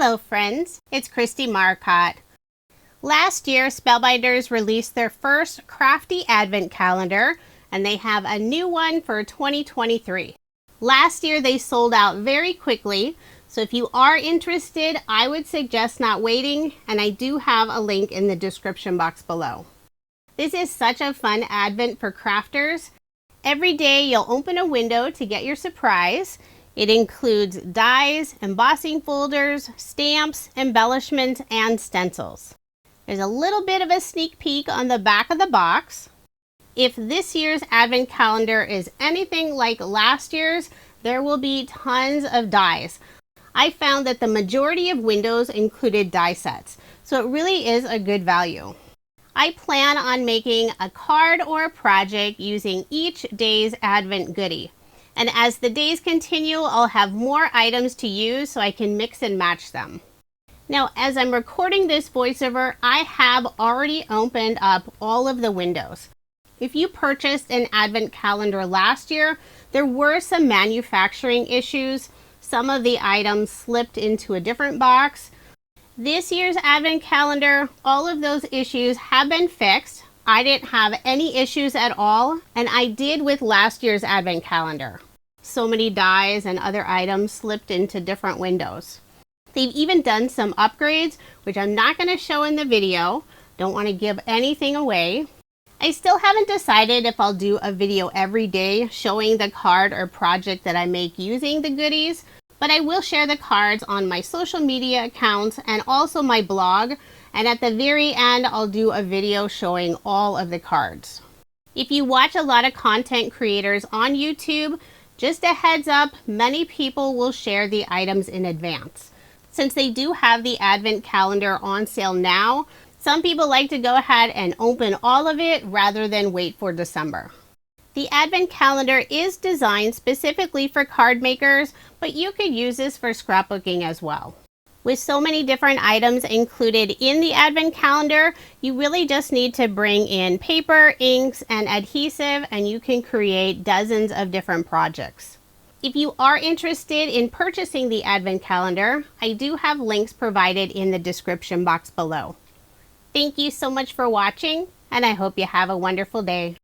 Hello friends, it's Kristie Marcotte. Last year, Spellbinders released their first Crafty Advent Calendar, and they have a new one for 2023. Last year they sold out very quickly, so if you are interested, I would suggest not waiting, and I do have a link in the description box below. This is such a fun Advent for crafters. Every day you'll open a window to get your surprise. It includes dies, embossing folders, stamps, embellishments, and stencils. There's a little bit of a sneak peek on the back of the box. If this year's Advent Calendar is anything like last year's, there will be tons of dies. I found that the majority of windows included die sets, so it really is a good value. I plan on making a card or a project using each day's Advent goodie. And as the days continue, I'll have more items to use so I can mix and match them. Now, as I'm recording this voiceover, I have already opened up all of the windows. If you purchased an Advent calendar last year, there were some manufacturing issues. Some of the items slipped into a different box. This year's Advent calendar, all of those issues have been fixed. I didn't have any issues at all, and I did with last year's Advent calendar. So many dies and other items slipped into different windows. They've even done some upgrades, which I'm not going to show in the video. Don't want to give anything away. I still haven't decided if I'll do a video every day showing the card or project that I make using the goodies, but I will share the cards on my social media accounts and also my blog, and at the very end I'll do a video showing all of the cards. If you watch a lot of content creators on YouTube, just a heads up, many people will share the items in advance. Since they do have the Advent calendar on sale now, some people like to go ahead and open all of it rather than wait for December. The Advent calendar is designed specifically for card makers, but you could use this for scrapbooking as well. With so many different items included in the Advent calendar, you really just need to bring in paper, inks, and adhesive, and you can create dozens of different projects. If you are interested in purchasing the Advent calendar, I do have links provided in the description box below. Thank you so much for watching, and I hope you have a wonderful day.